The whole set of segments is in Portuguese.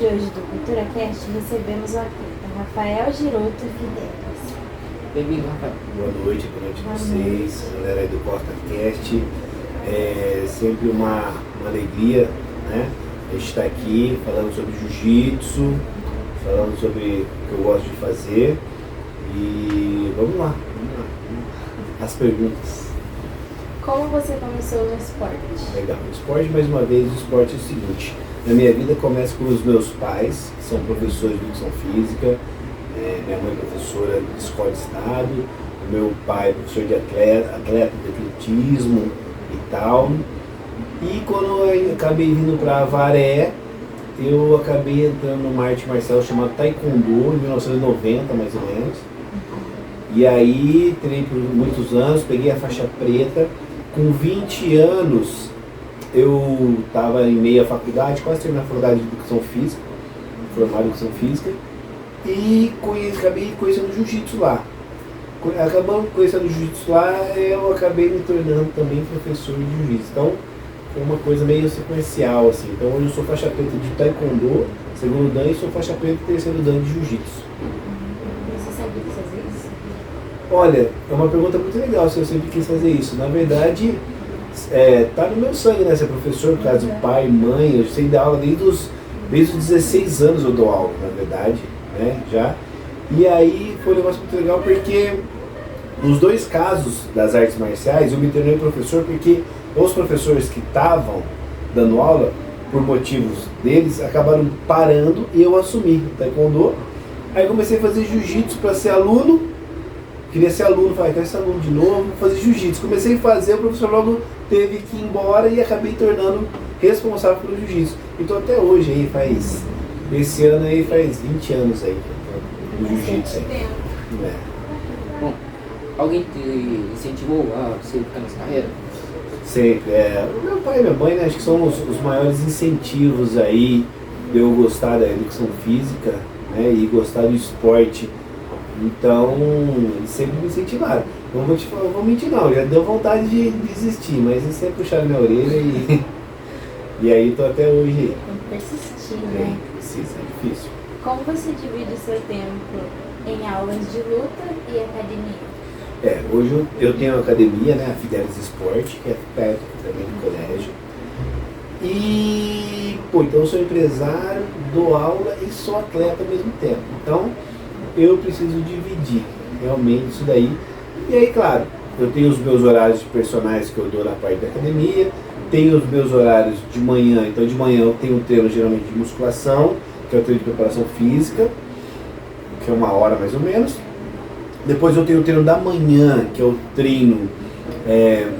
de hoje do CulturaCast, recebemos o atleta Rafael Giroto Fidelis. Bem-vindo, Rafael. Boa noite a vocês, galera aí do CulturaCast. É sempre uma alegria, né? A gente está aqui falando sobre jiu-jitsu, falando sobre o que eu gosto de fazer. E vamos lá. As perguntas. Como você começou no esporte? Legal. O esporte, mais uma vez, o esporte é o seguinte. Na minha vida começa com os meus pais, que são professores de educação física. Minha mãe é professora de escola de estado. Meu pai é professor de atleta de atletismo e tal. E quando eu acabei vindo para Avaré, eu acabei entrando numa arte marcial chamada Taekwondo, em 1990 mais ou menos. E aí treinei por muitos anos, peguei a faixa preta. Com 20 anos eu estava em meia faculdade, quase terminei a faculdade de educação física, formado em educação física, e acabei conhecendo jiu-jitsu lá. Acabando conhecendo jiu-jitsu lá, eu acabei me tornando também professor de jiu-jitsu. Então foi uma coisa meio sequencial assim. Então hoje eu sou faixa preta de Taekwondo, segundo dan, e sou faixa preta de terceiro dan de jiu-jitsu. Você sempre quis fazer isso? Olha, é uma pergunta muito legal se eu sempre quis fazer isso. Na verdade, tá no meu sangue, né? Ser professor, por causa do pai, mãe. Eu sei dar aula desde os 16 anos eu dou aula, na verdade, né? Já. E aí foi um negócio muito legal porque nos dois casos das artes marciais eu me tornei professor porque os professores que estavam dando aula, por motivos deles, acabaram parando e eu assumi o Taekwondo. Aí comecei a fazer jiu-jitsu para ser aluno. Queria ser aluno, falei, quero ser aluno de novo, fazer jiu-jitsu. Comecei a fazer, o professor logo teve que ir embora e acabei tornando responsável pelo jiu-jitsu. Então até hoje aí esse ano aí faz 20 anos aí do jiu-jitsu. Bom, alguém te incentivou a você ficar nessa carreira? Sempre. Meu pai e minha mãe, né, acho que são os maiores incentivos aí de eu gostar da educação física, né, e gostar do esporte. Então, eles sempre me incentivaram. Não vou mentir não, já deu vontade de desistir, mas eles sempre puxaram minha orelha e aí tô até hoje aí. Tem que persistir, né? Precisa, é difícil. Como você divide o seu tempo em aulas de luta e academia? Hoje eu tenho uma academia, né, a Fidelis Esporte, que é perto também do colégio. E, então eu sou empresário, dou aula e sou atleta ao mesmo tempo. Então, eu preciso dividir realmente isso daí. E aí, claro, eu tenho os meus horários personais que eu dou na parte da academia, tenho os meus horários de manhã. Então, de manhã eu tenho um treino geralmente de musculação, que é o treino de preparação física, que é 1 hora mais ou menos. Depois eu tenho o treino da manhã, que é o treino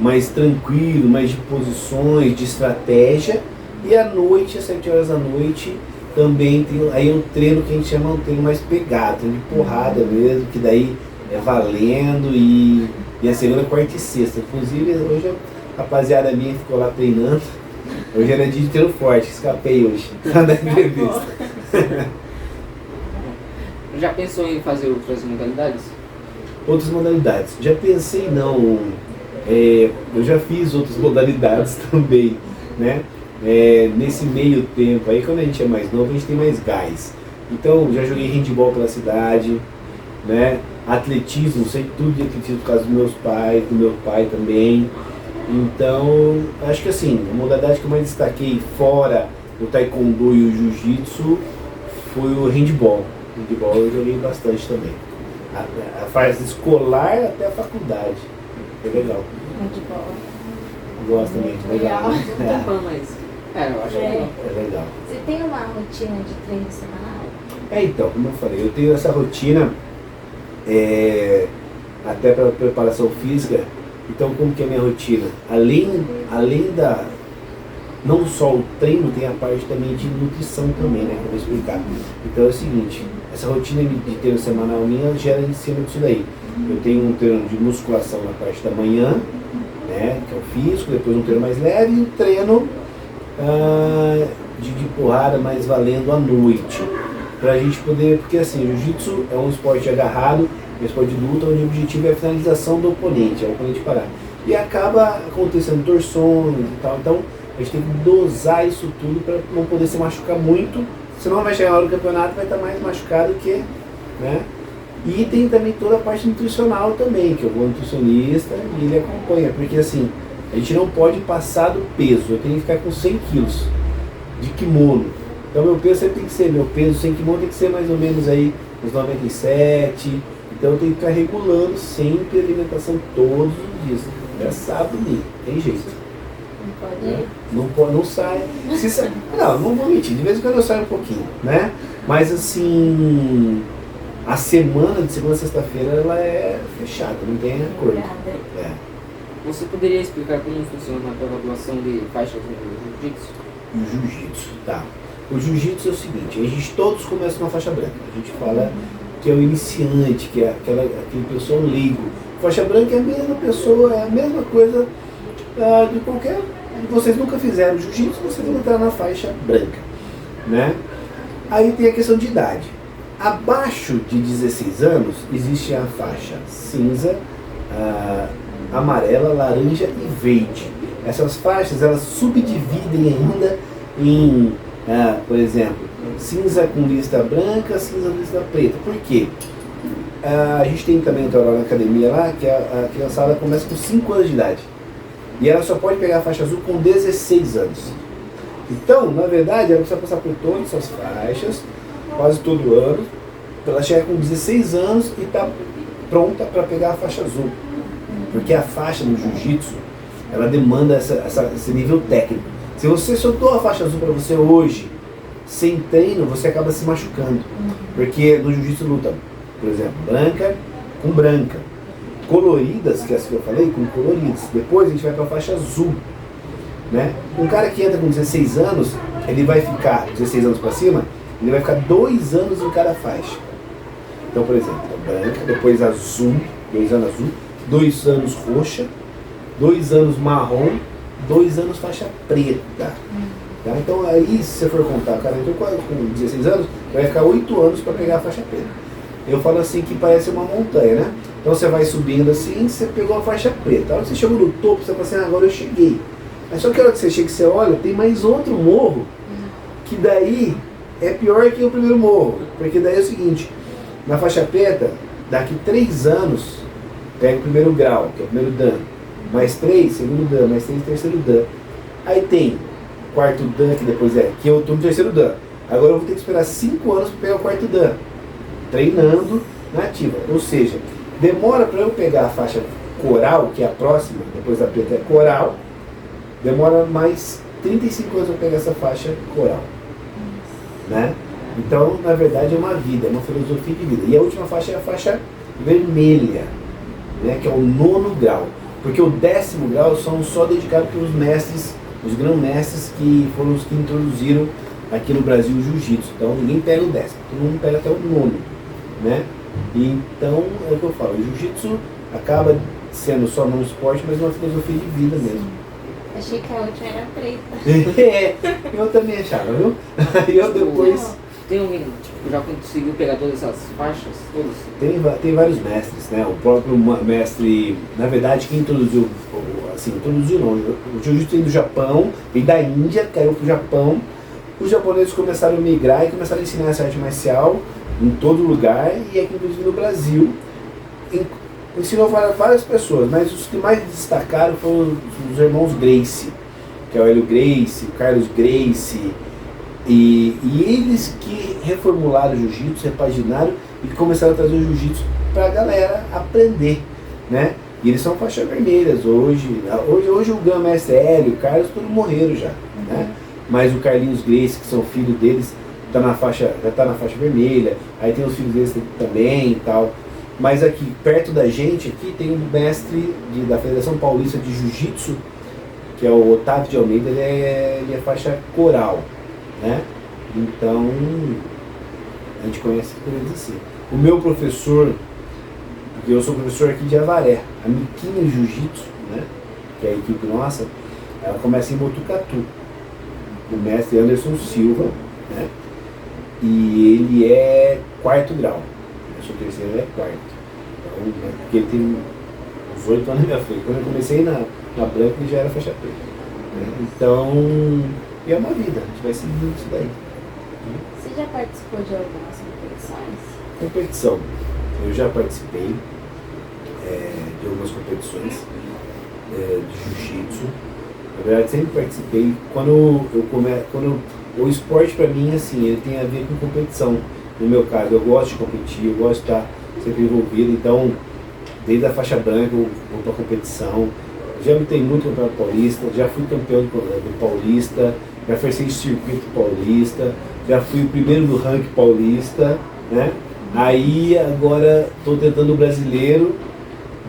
mais tranquilo, mais de posições, de estratégia. E à noite, às 7 horas da noite, também tem aí um treino que a gente chama um treino mais pegado, treino de porrada mesmo, que daí é valendo e a segunda, quarta e sexta. Inclusive hoje a rapaziada minha ficou lá treinando. Hoje era dia de treino forte, escapei hoje da entrevista. Já pensou em fazer outras modalidades? Outras modalidades. Já pensei não. Eu já fiz outras modalidades também, né? Nesse meio tempo aí, quando a gente é mais novo, a gente tem mais gás. Então, já joguei handball pela cidade, né? Atletismo, sei tudo de atletismo por causa dos meus pais, do meu pai também. Então, acho que assim, a modalidade que eu mais destaquei fora o taekwondo e o jiu-jitsu foi o handball. O handball eu joguei bastante também. A fase escolar até a faculdade. Foi legal. Handball. Gosto também, legal. Não tem fã, mas... eu acho legal. É legal. Você tem uma rotina de treino semanal? Então, como eu falei, eu tenho essa rotina até para preparação física. Então, como que é a minha rotina? Além da... Não só o treino, tem a parte também de nutrição também, né? Que eu vou explicar. Então é o seguinte, essa rotina de treino semanal minha gera em cima disso daí. Eu tenho um treino de musculação na parte da manhã, né? Que é o físico, depois um treino mais leve e um treino de porrada mais valendo à noite. Pra gente poder, porque assim, o jiu-jitsu é um esporte agarrado, um esporte de luta, onde o objetivo é a finalização do oponente, é o oponente parar. E acaba acontecendo torções e tal, então a gente tem que dosar isso tudo para não poder se machucar muito senão vai chegar na hora do campeonato, vai estar mais machucado que, né? E tem também toda a parte nutricional também, que eu vou nutricionista e ele acompanha, porque assim, a gente não pode passar do peso, eu tenho que ficar com 100 quilos de kimono. Então meu peso sempre tem que ser, meu peso sem kimono tem que ser mais ou menos aí uns 97, então eu tenho que ficar regulando sempre a alimentação todos os dias. Já sabe, tem jeito. Não pode Né? ir. Não pode, não sai. Não vou mentir, de vez em quando eu saio um pouquinho, né? Mas assim, a semana de segunda a sexta-feira ela é fechada, não tem acordo. Obrigada. É. Você poderia explicar como funciona a graduação de faixas no jiu-jitsu? E o jiu-jitsu, tá? O jiu-jitsu é o seguinte, a gente todos começam na faixa branca. A gente fala que é o iniciante, que é aquele pessoal leigo. Faixa branca é a mesma pessoa, é a mesma coisa de qualquer. Vocês nunca fizeram jiu-jitsu, vocês vão entrar na faixa branca, né? Aí tem a questão de idade. Abaixo de 16 anos existe a faixa cinza, amarela, laranja e verde. Essas faixas elas subdividem ainda em, por exemplo, cinza com lista branca, cinza com lista preta. Por quê? A gente tem também então, na academia lá que a criançada começa com 5 anos de idade. E ela só pode pegar a faixa azul com 16 anos. Então, na verdade, ela precisa passar por todas essas faixas, quase todo ano, para ela chegar com 16 anos e estar pronta para pegar a faixa azul. Porque a faixa no jiu-jitsu, ela demanda esse nível técnico. Se você soltou a faixa azul para você hoje, sem treino, você acaba se machucando. Porque no jiu-jitsu luta, por exemplo, branca com branca. Coloridas, que é as que eu falei, com coloridas. Depois a gente vai para a faixa azul. Né? Um cara que entra com 16 anos, ele vai ficar, 16 anos para cima, ele vai ficar 2 anos em cada faixa. Então, por exemplo, branca, depois azul, 2 anos azul, 2 anos roxa, 2 anos marrom, 2 anos faixa preta. Tá? Então aí, se você for contar, o cara entrou com 16 anos, vai ficar 8 anos para pegar a faixa preta. Eu falo assim que parece uma montanha, né? Então você vai subindo assim, você pegou a faixa preta. A hora que você chegou no topo, você fala assim, agora eu cheguei. Mas só que a hora que você chega e você olha, tem mais outro morro, que daí é pior que o primeiro morro. Porque daí é o seguinte, na faixa preta, daqui 3 anos, pega o primeiro grau, que é o primeiro dan. Mais 3, segundo dan, mais 3, terceiro dan. Aí tem quarto dan, que depois que eu tô no terceiro dan. Agora eu vou ter que esperar 5 anos para pegar o quarto dan. Treinando na ativa. Ou seja, demora para eu pegar a faixa coral, que é a próxima, depois da preta é coral, demora mais 35 anos para pegar essa faixa coral. Né? Então, na verdade, é uma vida, é uma filosofia de vida. E a última faixa é a faixa vermelha, né? Que é o 9º grau. Porque o 10º grau são só dedicados pelos mestres, os grão-mestres que foram os que introduziram aqui no Brasil o jiu-jitsu. Então, ninguém pega o 10º, todo mundo pega até o 9º. Né? Então, é o que eu falo, o jiu-jitsu acaba sendo só não um esporte, mas uma filosofia de vida mesmo. Achei que a última era preta. Eu também achava, viu? E eu depois... Tem alguém que já conseguiu pegar todas essas faixas? Todas? Tem vários mestres, né? O próprio mestre, na verdade, quem introduziu, assim, introduziu não, o jiu-jitsu vem do Japão, vem da Índia, caiu pro Japão. Os japoneses começaram a migrar e começaram a ensinar essa arte marcial em todo lugar, e aqui inclusive no Brasil ensinou várias pessoas, mas os que mais destacaram foram os irmãos Gracie, que é o Hélio Gracie, o Carlos Gracie, e eles que reformularam o jiu-jitsu, repaginaram e começaram a trazer o jiu-jitsu para a galera aprender, né? E eles são faixas vermelhas hoje o grão-mestre Hélio, o Carlos, todos morreram já, né? Mas o Carlinhos Gracie, que são filhos deles, já está na faixa vermelha, aí tem os filhos deles também e tal. Mas aqui, perto da gente, aqui tem um mestre da Federação Paulista de Jiu-Jitsu, que é o Otávio de Almeida, ele é faixa coral, né? Então, a gente conhece por eles assim. O meu professor, porque eu sou professor aqui de Avaré, a Miquinho Jiu-Jitsu, né? Que é a equipe nossa, ela começa em Botucatu. O mestre Anderson Silva, né? E ele é 4º grau. Eu sou 3º, ele é 4º. Então, né, porque ele tem uns 8 anos na minha frente. Quando eu comecei na branca, ele já era faixa preta. Né? Então, é uma vida, a gente vai seguindo isso daí. Você já participou de algumas competições? Competição. Eu já participei de algumas competições de jiu-jitsu. Na verdade, sempre participei. O esporte para mim, assim, ele tem a ver com competição. No meu caso, eu gosto de competir, eu gosto de estar sempre envolvido. Então, desde a faixa branca, eu vou para competição. Já lutei muito no Campeonato Paulista, já fui campeão do Paulista, já fazia circuito paulista, já fui o primeiro do ranking paulista, né? Aí agora estou tentando o brasileiro,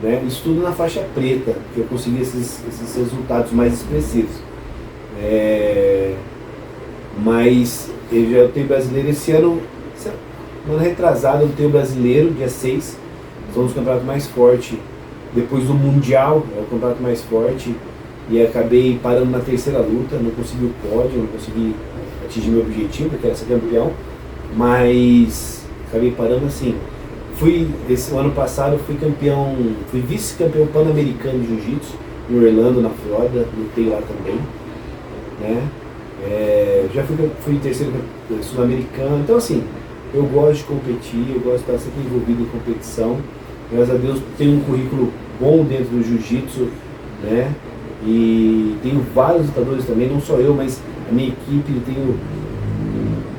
né? Isso tudo na faixa preta, que eu consegui esses resultados mais expressivos. Mas eu já tenho brasileiro esse ano retrasado, eu tenho brasileiro, dia 6, são os campeonatos mais fortes. Depois do Mundial, é o campeonato mais forte, e acabei parando na terceira luta, não consegui o pódio, não consegui atingir meu objetivo, que era ser campeão, mas acabei parando assim. Esse ano passado fui vice-campeão pan-americano de jiu-jitsu, em Orlando, na Flórida, lutei lá também, né? Já fui terceiro sul-americano, então assim, eu gosto de competir, eu gosto de estar sempre envolvido em competição. Graças a Deus tenho um currículo bom dentro do jiu-jitsu, né? E tenho vários lutadores também, não só eu, mas a minha equipe, tenho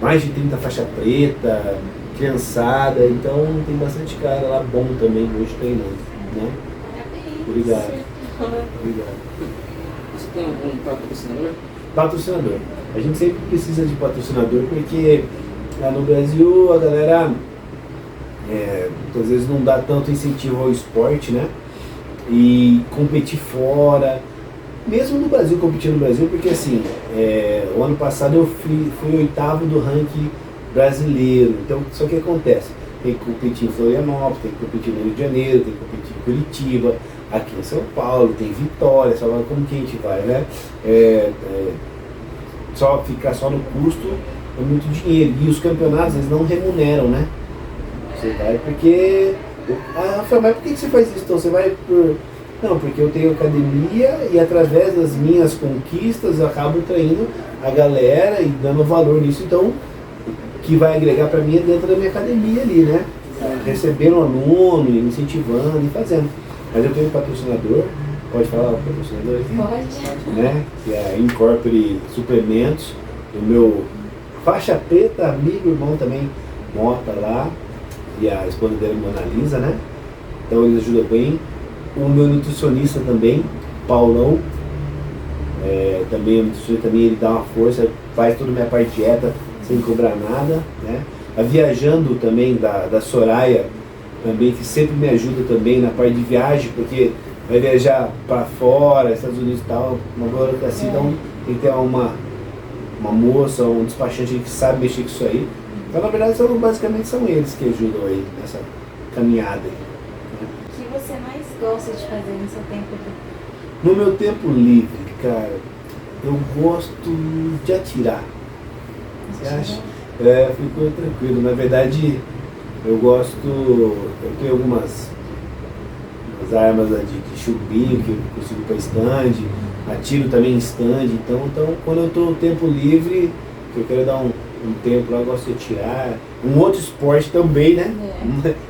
mais de 30 faixa preta, criançada, então tem bastante cara lá bom também hoje treinando, né? Obrigado. Obrigado. Você tem algum patrocinador? Patrocinador. A gente sempre precisa de patrocinador porque lá no Brasil a galera às vezes não dá tanto incentivo ao esporte, né? E competir fora, mesmo no Brasil, competir no Brasil, porque assim, o ano passado eu fui 8º do ranking brasileiro. Então, só que acontece? Tem que competir em Florianópolis, tem que competir no Rio de Janeiro, tem que competir em Curitiba, aqui em São Paulo, tem Vitória, só como que a gente vai, né? Só ficar só no custo é muito dinheiro. E os campeonatos, eles não remuneram, né? Você vai porque... mas por que você faz isso? Então você vai por... Não, porque eu tenho academia e através das minhas conquistas eu acabo traindo a galera e dando valor nisso. Então, o que vai agregar para mim é dentro da minha academia ali, né? Recebendo um aluno, incentivando e fazendo. Mas eu tenho um patrocinador, pode falar o patrocinador aqui? Pode. Né? Que é a Incorpore Suplementos, o meu faixa preta, amigo, irmão também, Mota lá, e a esposa dele, Mona Lisa, né? Então eles ajudam bem. O meu nutricionista também, Paulão, também o nutricionista também, ele dá uma força, faz toda a minha parte de dieta sem cobrar nada, né? A Viajando também, da Soraya, também, que sempre me ajuda também na parte de viagem, porque vai viajar para fora, Estados Unidos e tal, uma burocracia, então tem que ter uma moça, um despachante que sabe mexer com isso aí. Então, na verdade, basicamente são eles que ajudam aí nessa caminhada aí. O que você mais gosta de fazer no seu tempo livre? No meu tempo livre, cara, eu gosto de atirar. Você acha? Fico tranquilo. Na verdade, eu tenho algumas armas de chumbinho que eu consigo para stand, atiro também em stand. Então quando eu estou no tempo livre, que eu quero dar um tempo lá, eu gosto de atirar. Um outro esporte também, né?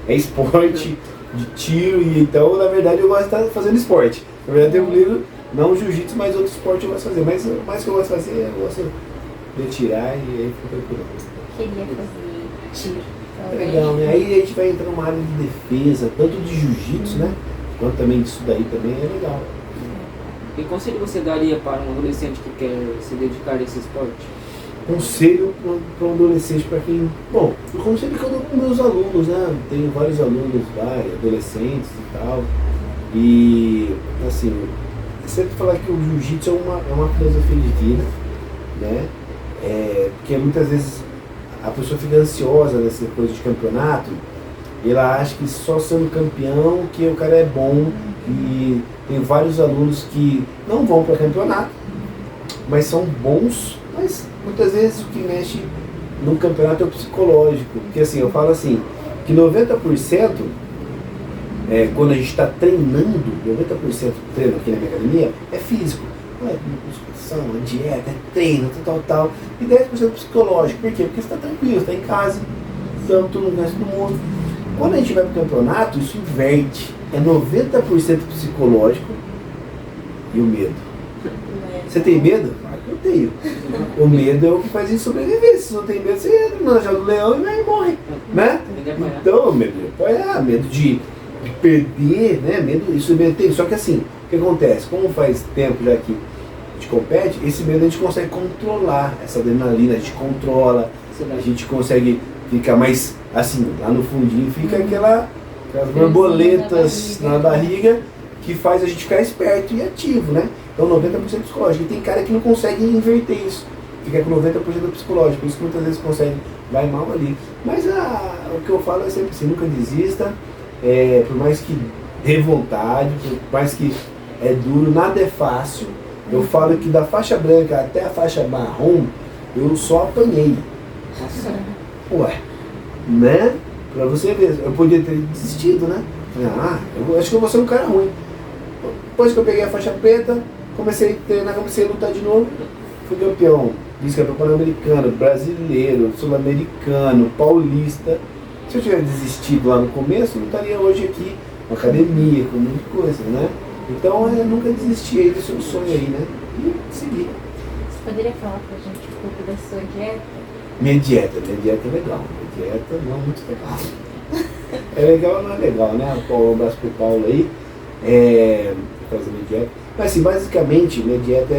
É esporte de tiro, e então, na verdade, eu gosto de estar fazendo esporte. Na verdade, tempo livre, não jiu-jitsu, mas outro esporte eu gosto de fazer. Mas o mais que eu gosto de fazer, eu gosto de atirar e aí fica tranquilo. Queria fazer tiro. Legal, né? Aí a gente vai entrar numa área de defesa, tanto de jiu-jitsu, né? Quanto também disso daí também é legal. Que conselho você daria para um adolescente que quer se dedicar a esse esporte? Conselho para um adolescente, para quem... Bom, o conselho que eu dou para meus alunos, né? Tenho vários alunos lá, adolescentes e tal. E, assim, sempre falar que o jiu-jitsu é uma filosofia de vida, né? Porque muitas vezes a pessoa fica ansiosa nessa coisa de campeonato e ela acha que só sendo campeão que o cara é bom, e tem vários alunos que não vão para campeonato, mas são bons, mas muitas vezes o que mexe no campeonato é o psicológico, porque assim, eu falo assim, que 90% quando a gente está treinando, 90% do treino aqui na minha academia é físico. alimentação, é dieta, é treino, tal. E 10% psicológico. Por quê? Porque você está tranquilo, você está em casa, então tu não conhece todo mundo. Quando a gente vai para o campeonato, isso inverte. É 90% psicológico e o medo. Você tem medo? Claro que eu tenho. O medo é o que faz a gente sobreviver. Se não tem medo, você entra na jaula do leão e vai e morre. Né? Então, medo de apanhar, medo de perder, né? Isso medo tem. Só que assim, o que acontece? Como faz tempo já que a gente compete, esse medo a gente consegue controlar. Essa adrenalina a gente controla, a gente consegue ficar mais assim, lá no fundinho fica aquelas borboletas na barriga que faz a gente ficar esperto e ativo, né? Então 90% psicológico. E tem cara que não consegue inverter isso. Fica com 90% psicológico. Por isso que muitas vezes consegue, vai mal ali. Mas o que eu falo é sempre assim, nunca desista. Por mais que dê vontade, por mais que é duro, nada é fácil. Eu falo que da faixa branca até a faixa marrom, eu só apanhei. Ué, né? Pra você ver, eu podia ter desistido, né? Eu acho que eu vou ser um cara ruim. Depois que eu peguei a faixa preta, comecei a treinar, comecei a lutar de novo. Fui campeão, vice-campeão pan-americano, brasileiro, sul-americano, paulista. Se eu tivesse desistido lá no começo, eu não estaria hoje aqui na academia, com muita coisa, né? Então eu nunca desisti aí desse sonho aí, né? E segui. Você poderia falar pra gente um pouco da sua dieta? Minha dieta é legal. Minha dieta não é muito legal. É legal ou não é legal, né? Um abraço pro Paulo aí. Fazer minha dieta. Mas assim, basicamente, minha dieta,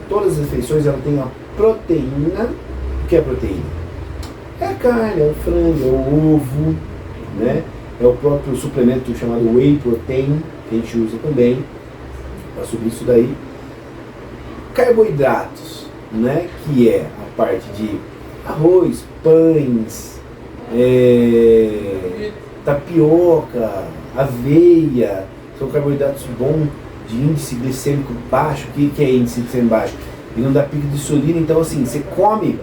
todas as refeições, ela tem uma proteína. O que é proteína? É a carne, é o frango, é o ovo, né? É o próprio suplemento chamado Whey Protein, que a gente usa também, para subir isso daí. Carboidratos, né? Que é a parte de arroz, pães, tapioca, aveia, são carboidratos bons, de índice glicêmico baixo. O que é índice glicêmico baixo? Ele não dá pico de insulina, então assim, você come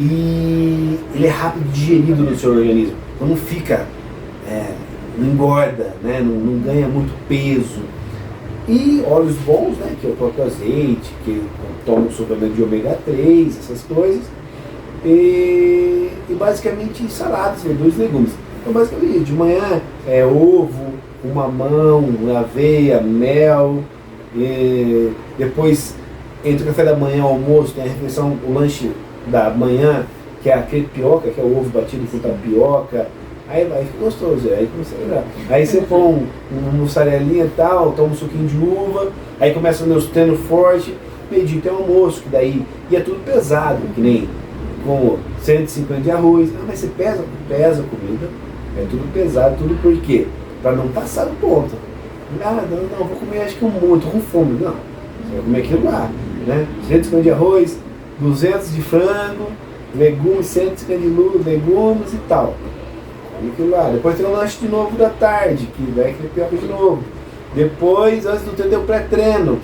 e ele é rápido digerido no seu organismo, então não fica, não engorda, né? Não ganha muito peso. E óleos bons, né? Que é o próprio azeite, que eu tomo suplemento de ômega 3, essas coisas. E basicamente saladas, verduras e legumes. Então basicamente de manhã é ovo, mamão, aveia, mel, e depois entre o café da manhã e o almoço tem a refeição, o lanche da manhã, que é a crepioca, que é o ovo batido com tapioca. Aí vai, fica gostoso, aí começa a lembrar. Aí você põe uma mussarelinha e tal, toma um suquinho de uva, aí começa o meu treino forte, meio-dia tem almoço, que daí, e é tudo pesado, que nem com 150 de arroz. Mas você pesa a comida, é tudo pesado, tudo por quê? Para não passar do ponto. Não, vou comer acho que muito, com fome. Não, você vai comer aquilo lá, né? 150 de arroz, 200 de frango, legumes, 150 de legumes e tal. Come aquilo lá. Depois tem o lanche de novo da tarde, que vai crepioca de novo. Depois, antes do treino, tem o pré-treino,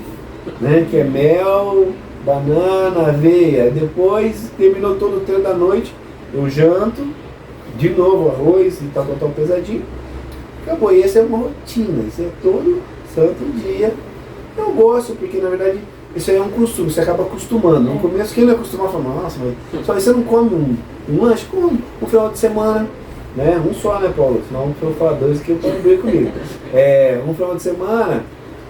né? Que é mel, banana, aveia. Depois, terminou todo o treino da noite, eu janto, de novo arroz e tal, pesadinho. Acabou. E essa é uma rotina, isso é todo santo dia. Eu gosto, porque na verdade isso aí é um costume, você acaba acostumando. No começo, quem não acostumar fala, nossa, mas só você não come um lanche, come um final de semana, né? Um só, né, Paulo? Senão eu falar dois que eu pode ver comigo. Um final de semana,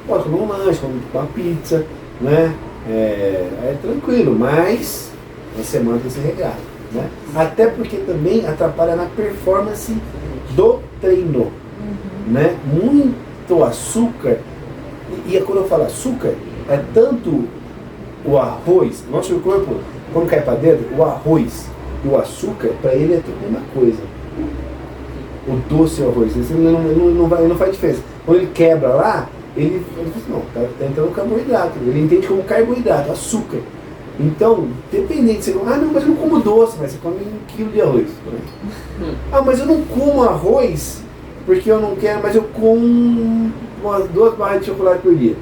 pode comer um lanche, comer uma pizza, né? É tranquilo, mas na semana tem que ser regrado, né? Até porque também atrapalha na performance do treino, né? Muito açúcar, e quando eu falo açúcar, é tanto o arroz, nosso corpo, quando cai para dentro, o arroz e o açúcar, para ele é tudo a mesma coisa. O doce e o arroz, ele não faz diferença. Quando ele quebra lá, ele fala assim, não, tá entrando carboidrato, ele entende como carboidrato, açúcar. Então, dependente, você come, não, mas eu não como doce, mas você come 1 quilo de arroz. Mas eu não como arroz porque eu não quero, mas eu como umas 2 barras de chocolate por dia.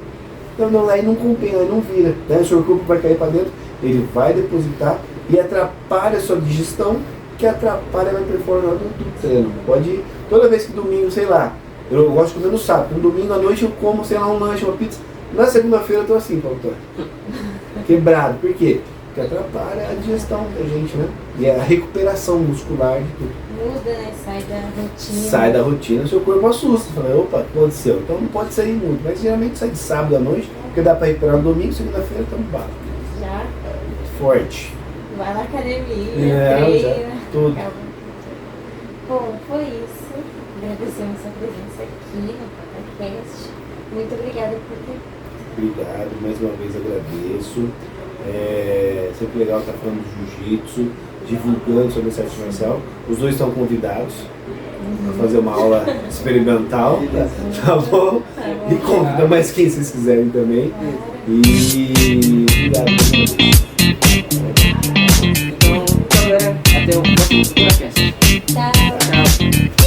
Então, aí não compensa, aí não vira. Né? O seu corpo vai cair para dentro, ele vai depositar e atrapalha a sua digestão, que atrapalha a performance do treino. Pode, toda vez que domingo, sei lá, eu gosto de comer no sábado, no domingo à noite eu como, sei lá, um lanche, uma pizza, Na segunda-feira eu tô assim, Paulo Antônio. Quebrado. Por quê? Porque atrapalha a digestão da gente, né? E a recuperação muscular de tudo. Muda, né? Sai da rotina. Sai da rotina, seu corpo assusta. Fala, opa, o que aconteceu? Então não pode sair muito. Mas geralmente sai de sábado à noite, porque dá pra recuperar no domingo, segunda-feira estamos bala. Já Forte. vai na academia, Já, treina. tudo. Acaba. Bom, foi isso. Agradecemos a sua presença aqui no podcast. Muito obrigada por ter. Obrigado, mais uma vez agradeço. É sempre legal estar falando de jiu-jitsu, divulgando sobre essa arte marcial. Os dois estão convidados para fazer uma aula experimental, tá bom? E convida mais quem vocês quiserem também. E obrigado. Então, galera, até o próximo podcast. Tchau. Tchau.